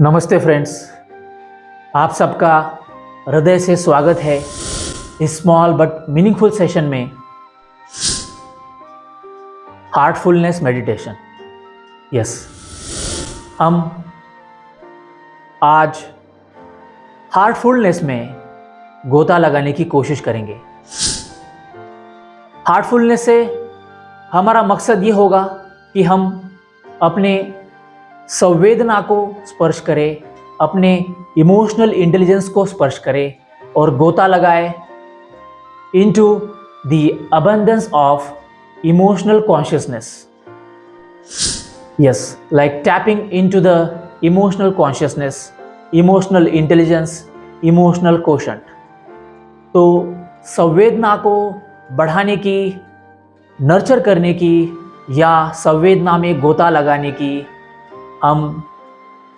नमस्ते फ्रेंड्स, आप सबका हृदय से स्वागत है इस स्मॉल बट मीनिंगफुल सेशन में हार्टफुलनेस मेडिटेशन। यस, हम आज हार्टफुलनेस में गोता लगाने की कोशिश करेंगे। हार्टफुलनेस से हमारा मकसद ये होगा कि हम अपने संवेदना को स्पर्श करें, अपने इमोशनल इंटेलिजेंस को स्पर्श करें और गोता लगाए into the abundance of emotional consciousness. Yes, like tapping into the emotional consciousness, emotional intelligence, emotional quotient. तो संवेदना को बढ़ाने की, नर्चर करने की या संवेदना में गोता लगाने की हम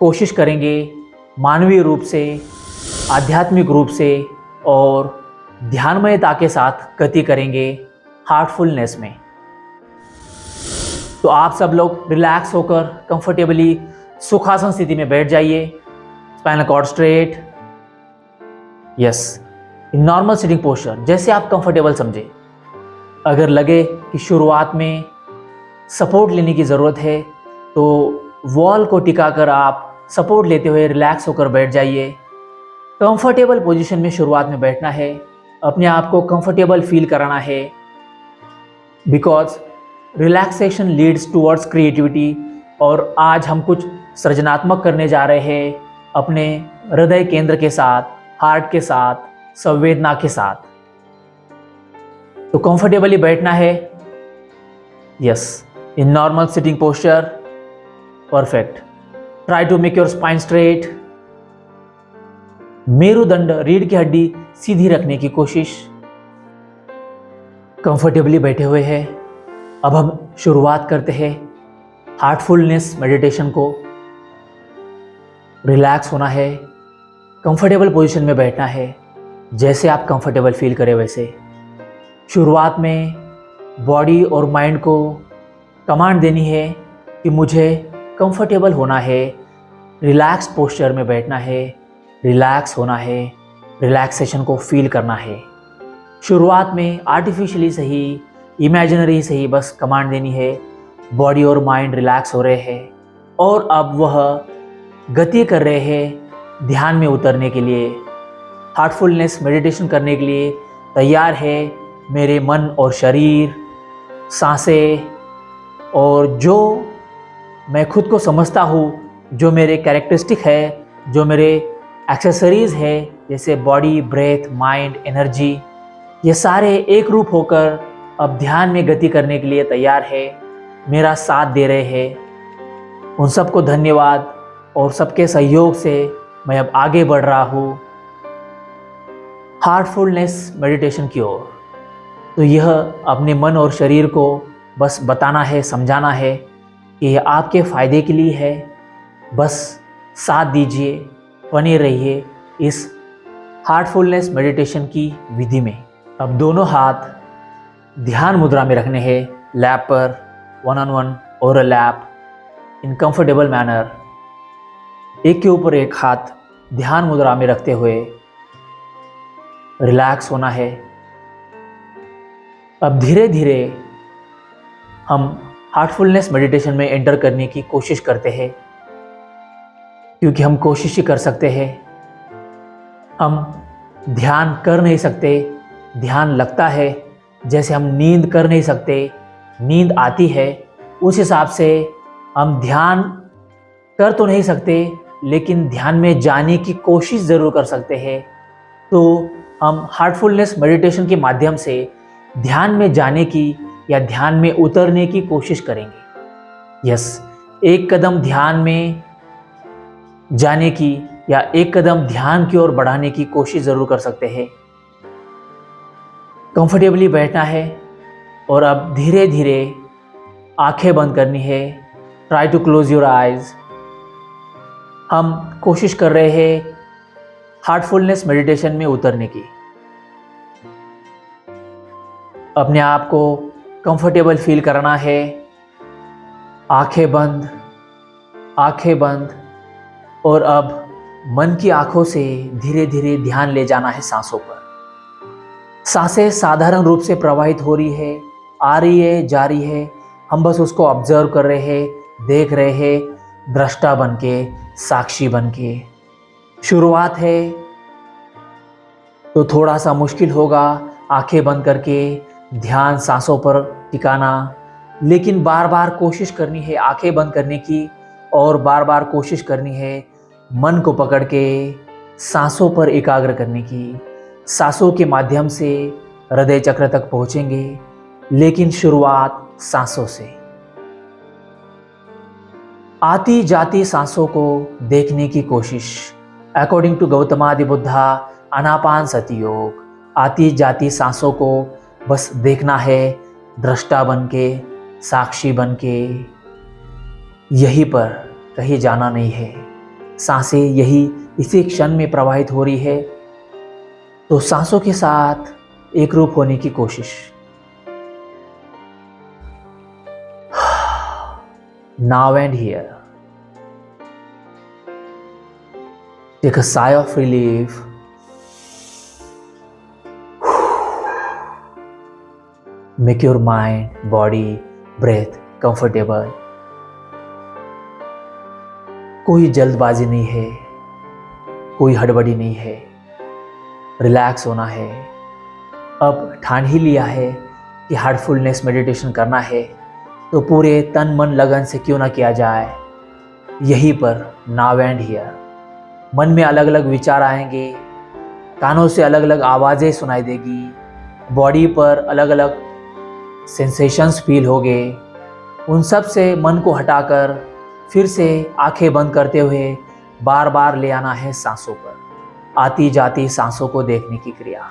कोशिश करेंगे मानवीय रूप से, आध्यात्मिक रूप से और ध्यानमयता के साथ गति करेंगे हार्टफुलनेस में। तो आप सब लोग रिलैक्स होकर कंफर्टेबली सुखासन स्थिति में बैठ जाइए, spinal cord straight. Yes, in normal sitting posture, जैसे आप कंफर्टेबल समझे। अगर लगे कि शुरुआत में सपोर्ट लेने की ज़रूरत है तो वॉल को टिकाकर आप सपोर्ट लेते हुए रिलैक्स होकर बैठ जाइए। कंफर्टेबल पोजीशन में शुरुआत में बैठना है, अपने आप को कंफर्टेबल फील कराना है, because relaxation leads towards creativity. और आज हम कुछ सृजनात्मक करने जा रहे हैं अपने हृदय केंद्र के साथ, हार्ट के साथ, संवेदना के साथ। तो कंफर्टेबली बैठना है। Yes, in normal sitting posture. Perfect. Try to make your spine straight. मेरुदंड, रीढ़ की हड्डी सीधी रखने की कोशिश। कंफर्टेबली बैठे हुए हैं। अब हम शुरुआत करते हैं हार्टफुलनेस मेडिटेशन को। रिलैक्स होना है, कंफर्टेबल पोजीशन में बैठना है, जैसे आप कंफर्टेबल फील करें वैसे। शुरुआत में बॉडी और माइंड को कमांड देनी है कि मुझे कंफर्टेबल होना है, रिलैक्स पोस्चर में बैठना है, रिलैक्स होना है, रिलैक्सेशन को फील करना है। शुरुआत में आर्टिफिशियली सही, इमेजिनरी सही बस कमांड देनी है। बॉडी और माइंड रिलैक्स हो रहे हैं और अब वह गति कर रहे हैं ध्यान में उतरने के लिए, हार्टफुलनेस मेडिटेशन करने के लिए तैयार है मेरे मन और शरीर, सांसें, और जो मैं खुद को समझता हूँ, जो मेरे कैरेक्टरिस्टिक है, जो मेरे एक्सेसरीज़ है, जैसे बॉडी, ब्रेथ, माइंड, एनर्जी, ये सारे एक रूप होकर अब ध्यान में गति करने के लिए तैयार है, मेरा साथ दे रहे हैं। उन सबको धन्यवाद और सबके सहयोग से मैं अब आगे बढ़ रहा हूँ हार्टफुलनेस मेडिटेशन की ओर। तो यह अपने मन और शरीर को बस बताना है, समझाना है कि यह आपके फ़ायदे के लिए है। बस साथ दीजिए, बने रहिए इस हार्टफुलनेस मेडिटेशन की विधि में। अब दोनों हाथ ध्यान मुद्रा में रखने हैं, लैप पर, वन ऑन वन और लैप इन कंफर्टेबल मैनर। एक के ऊपर एक हाथ ध्यान मुद्रा में रखते हुए रिलैक्स होना है। अब धीरे धीरे हम हार्टफुलनेस मेडिटेशन में एंटर करने की कोशिश करते हैं, क्योंकि हम कोशिश ही कर सकते हैं। हम ध्यान कर नहीं सकते, ध्यान लगता है। जैसे हम नींद कर नहीं सकते, नींद आती है, उस हिसाब से हम ध्यान कर तो नहीं सकते, लेकिन ध्यान में जाने की कोशिश ज़रूर कर सकते हैं। तो हम हार्टफुलनेस मेडिटेशन के माध्यम से ध्यान में जाने की या ध्यान में उतरने की कोशिश करेंगे। यस, एक कदम ध्यान में जाने की या एक कदम ध्यान की ओर बढ़ाने की कोशिश ज़रूर कर सकते हैं। कंफर्टेबली बैठना है और अब धीरे धीरे आंखें बंद करनी है। Try to close your eyes. हम कोशिश कर रहे हैं हार्टफुलनेस मेडिटेशन में उतरने की। अपने आप को कंफर्टेबल फील करना है। आंखें बंद, आंखें बंद, और अब मन की आंखों से धीरे धीरे ध्यान ले जाना है सांसों पर। सांसें साधारण रूप से प्रवाहित हो रही है, आ रही है, जा रही है। हम बस उसको ऑब्जर्व कर रहे हैं, देख रहे हैं, दृष्टा बन के, साक्षी बन के। शुरुआत है तो थोड़ा सा मुश्किल होगा आंखें बंद करके ध्यान सांसों पर टिकाना, लेकिन बार बार कोशिश करनी है आंखें बंद करने की, और बार बार कोशिश करनी है मन को पकड़ के सांसों पर एकाग्र करने की। सांसों के माध्यम से हृदय चक्र तक पहुंचेंगे, लेकिन शुरुआत सांसों से। आती जाती सांसों को देखने की कोशिश। अकॉर्डिंग टू गौतमादि बुद्धा, आनापान सति योग। आती जाती सांसों को बस देखना है, दृष्टा बन के, साक्षी बन के। यहीं पर कहीं जाना नहीं है। सांसें यही इसी क्षण में प्रवाहित हो रही है, तो सांसों के साथ एक रूप होने की कोशिश। Now and here. Take a sigh of relief. Make your mind, body, breath comfortable. कोई जल्दबाजी नहीं है, कोई हड़बड़ी नहीं है, रिलैक्स होना है। अब ठान ही लिया है कि हार्टफुलनेस मेडिटेशन करना है, तो पूरे तन मन लगन से क्यों ना किया जाए। यहीं पर नाउ एंड हियर। मन में अलग अलग विचार आएंगे, कानों से अलग अलग आवाज़ें सुनाई देगी, बॉडी पर अलग अलग सेंसेशंस फील होंगे। उन सब से मन को हटाकर फिर से आंखें बंद करते हुए बार बार ले आना है सांसों पर, आती जाती सांसों को देखने की क्रिया।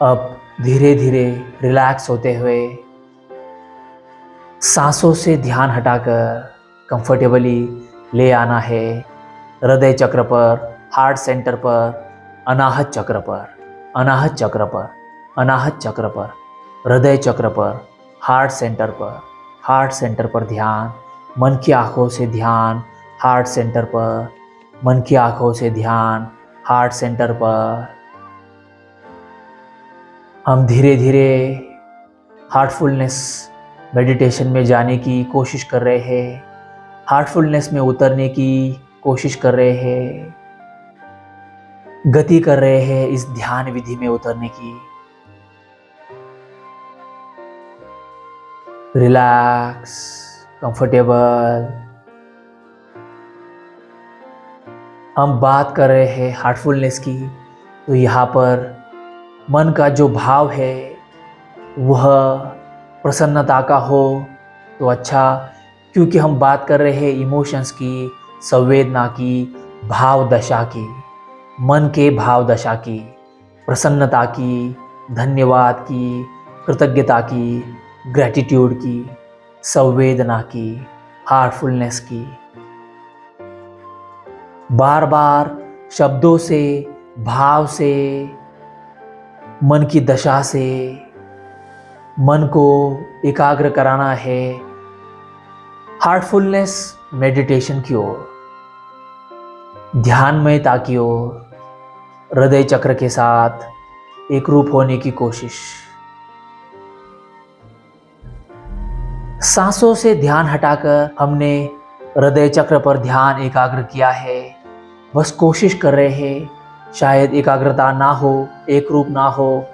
अब धीरे धीरे रिलैक्स होते हुए सांसों से ध्यान हटाकर कंफर्टेबली ले आना है हृदय चक्र पर, हार्ट सेंटर पर, अनाहत चक्र पर, अनाहत चक्र पर, अनाहत चक्र पर, हृदय चक्र पर, हार्ट सेंटर पर, हार्ट सेंटर पर ध्यान। मन की आंखों से ध्यान हार्ट सेंटर पर, मन की आंखों से ध्यान हार्ट सेंटर पर। हम धीरे धीरे हार्टफुलनेस मेडिटेशन में जाने की कोशिश कर रहे हैं, हार्टफुलनेस में उतरने की कोशिश कर रहे हैं, गति कर रहे हैं इस ध्यान विधि में उतरने की। Relax, comfortable. हम बात कर रहे हैं हार्टफुलनेस की, तो यहाँ पर मन का जो भाव है वह प्रसन्नता का हो तो अच्छा, क्योंकि हम बात कर रहे हैं इमोशंस की, संवेदना की, भाव दशा की, मन के भाव दशा की, प्रसन्नता की, धन्यवाद की, कृतज्ञता की, ग्रैटिट्यूड की, संवेदना की, हार्टफुलनेस की। बार बार शब्दों से, भाव से, मन की दशा से मन को एकाग्र कराना है हार्टफुलनेस मेडिटेशन की ओर, ध्यानमयता की ओर, हृदय चक्र के साथ एक रूप होने की कोशिश। सांसों से ध्यान हटाकर हमने हृदय चक्र पर ध्यान एकाग्र किया है। बस कोशिश कर रहे हैं, शायद एकाग्रता ना हो, एक रूप ना हो,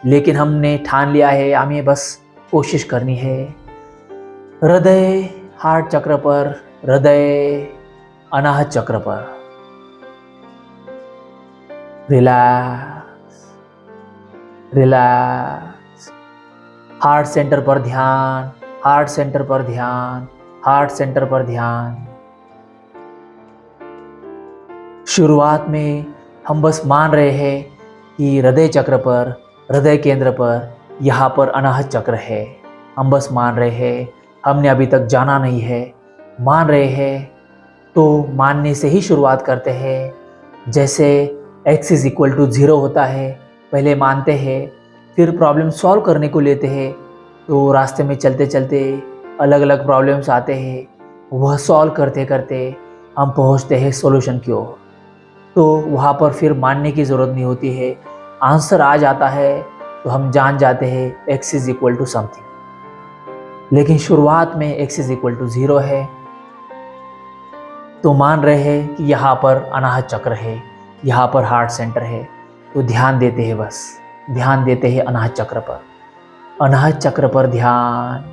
लेकिन हमने ठान लिया है, हमें बस कोशिश करनी है। हृदय हार्ट चक्र पर, हृदय अनाहत चक्र पर। Relax, relax. हार्ट सेंटर पर ध्यान, हार्ट सेंटर पर ध्यान, हार्ट सेंटर पर ध्यान। शुरुआत में हम बस मान रहे हैं कि हृदय चक्र पर, हृदय केंद्र पर, यहाँ पर अनाहत चक्र है। हम बस मान रहे हैं, हमने अभी तक जाना नहीं है, मान रहे हैं। तो मानने से ही शुरुआत करते हैं। जैसे x इज इक्वल टू 0 होता है, पहले मानते हैं, फिर प्रॉब्लम सॉल्व करने को लेते हैं। तो रास्ते में चलते चलते अलग अलग प्रॉब्लम्स आते हैं, वह सॉल्व करते करते हम पहुंचते हैं सॉल्यूशन की ओर। तो वहाँ पर फिर मानने की ज़रूरत नहीं होती है, आंसर आ जाता है तो हम जान जाते हैं x is equal to something. लेकिन शुरुआत में x इज इक्वल टू 0 है, तो मान रहे हैं कि यहाँ पर अनाहत चक्र है, यहाँ पर हार्ट सेंटर है, तो ध्यान देते हैं, बस ध्यान देते हैं अनाहत चक्र पर। अनाहत चक्र पर ध्यान,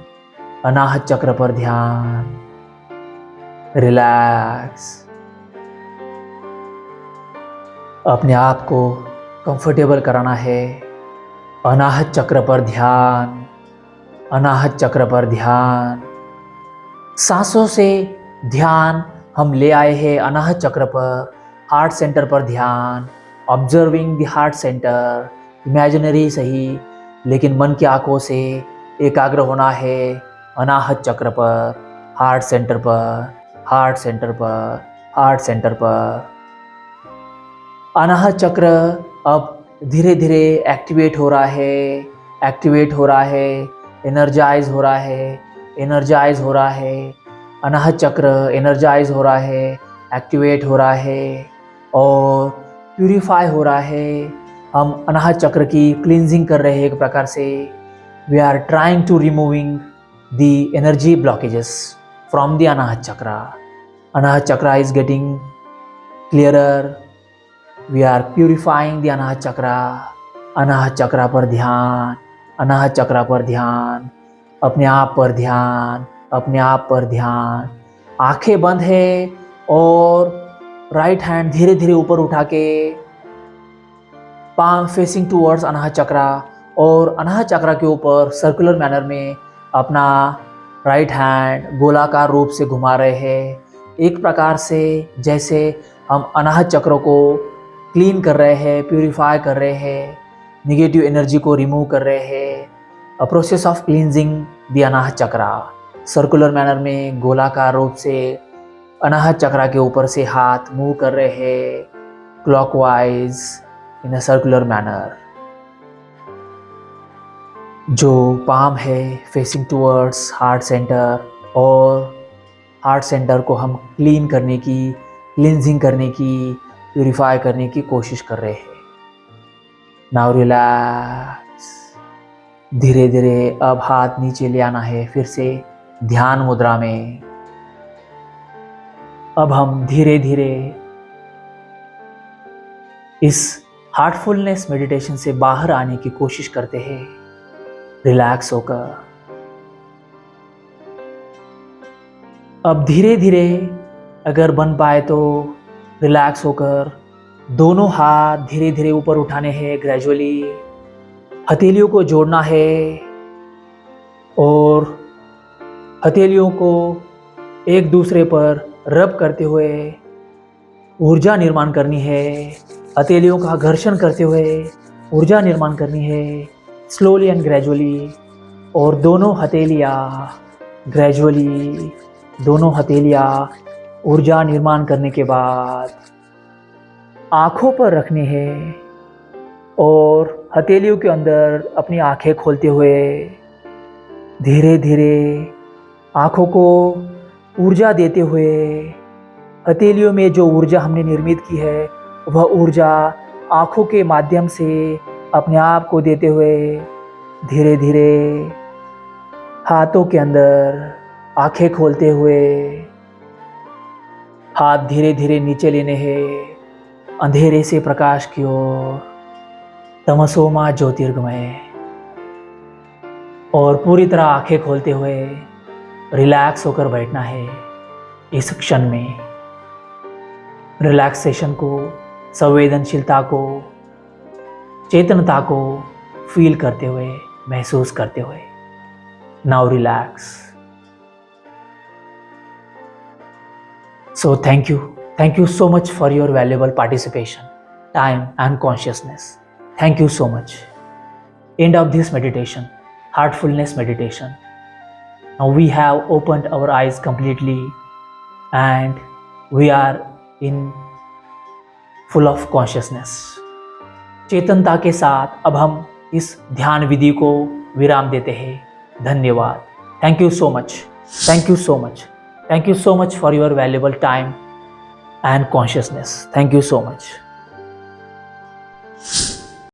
अनाहत चक्र पर ध्यान, रिलैक्स। अपने आप को कंफर्टेबल कराना है। अनाहत चक्र पर ध्यान, अनाहत चक्र पर ध्यान। सांसों से ध्यान हम ले आए हैं अनाहत चक्र पर, हार्ट सेंटर पर ध्यान, observing the heart centre, imaginary सही, लेकिन मन की आंखों से एकाग्र होना है अनाहत चक्र पर, हार्ट सेंटर पर, हार्ट सेंटर पर, हार्ट सेंटर पर। अनाहत चक्र अब धीरे धीरे एक्टिवेट हो रहा है, एक्टिवेट हो रहा है, एनर्जाइज हो रहा है, एनर्जाइज हो रहा है। अनाहत चक्र एनर्जाइज हो रहा है, एक्टिवेट हो रहा है और प्यूरिफाई हो रहा है। हम अनाहत चक्र की क्लींजिंग कर रहे हैं एक प्रकार से। We are trying to removing the energy blockages from the Anahat chakra. Anahat chakra is getting clearer. We are purifying the Anahat chakra. Anahat चक्र पर ध्यान, अनाहत चक्र पर ध्यान, अपने आप पर ध्यान, अपने आप पर ध्यान। आंखें बंद है और राइट हैंड धीरे धीरे ऊपर उठा के पाम फेसिंग टूवर्ड्स अनाहत चक्र, और अनाहत चक्र के ऊपर सर्कुलर मैनर में अपना राइट हैंड गोलाकार रूप से घुमा रहे हैं, एक प्रकार से जैसे हम अनाहत चक्र को क्लीन कर रहे हैं, प्यूरिफाई कर रहे हैं, निगेटिव एनर्जी को रिमूव कर रहे हैं। A process of cleansing the Anahat chakra. Circular manner में गोलाकार रूप से अनाहत चक्र के ऊपर से हाथ मूव कर रहे हैं clockwise in a circular manner. जो पाम है फेसिंग टूवर्ड्स हार्ट सेंटर, और हार्ट सेंटर को हम क्लीन करने की, क्लींजिंग करने की, प्यूरिफाई करने की कोशिश कर रहे हैं। Now relax. धीरे धीरे अब हाथ नीचे ले आना है, फिर से ध्यान मुद्रा में। अब हम धीरे धीरे इस हार्टफुलनेस मेडिटेशन से बाहर आने की कोशिश करते हैं, रिलैक्स होकर। अब धीरे धीरे अगर बन पाए तो रिलैक्स होकर दोनों हाथ धीरे धीरे ऊपर उठाने हैं ग्रेजुअली। हथेलियों को जोड़ना है और हथेलियों को एक दूसरे पर रब करते हुए ऊर्जा निर्माण करनी है। हथेलियों का घर्षण करते हुए ऊर्जा निर्माण करनी है, स्लोली एंड ग्रेजुअली। और दोनों हथेलियाँ ग्रेजुअली, दोनों हथेलियाँ ऊर्जा निर्माण करने के बाद आँखों पर रखने हैं और हथेलियों के अंदर अपनी आँखें खोलते हुए धीरे धीरे आँखों को ऊर्जा देते हुए, हथेलियों में जो ऊर्जा हमने निर्मित की है वह ऊर्जा आँखों के माध्यम से अपने आप को देते हुए धीरे धीरे हाथों के अंदर आँखें खोलते हुए हाथ धीरे धीरे नीचे लेने हैं अंधेरे से प्रकाश की ओर, तमसो मा ज्योतिर्गमय। और पूरी तरह आंखें खोलते हुए रिलैक्स होकर बैठना है इस क्षण में। रिलैक्सेशन को, संवेदनशीलता को, चेतनता को फील करते हुए, महसूस करते हुए। Now relax. So thank you so much for your valuable participation, time and consciousness. Thank you so much. End of this meditation, heartfulness meditation. Now we have opened our eyes completely and we are in full of consciousness. चेतनता के साथ अब हम इस ध्यान विधि को विराम देते हैं। धन्यवाद। Thank you so much. Thank you so much. Thank you so much for your valuable time and consciousness. Thank you so much.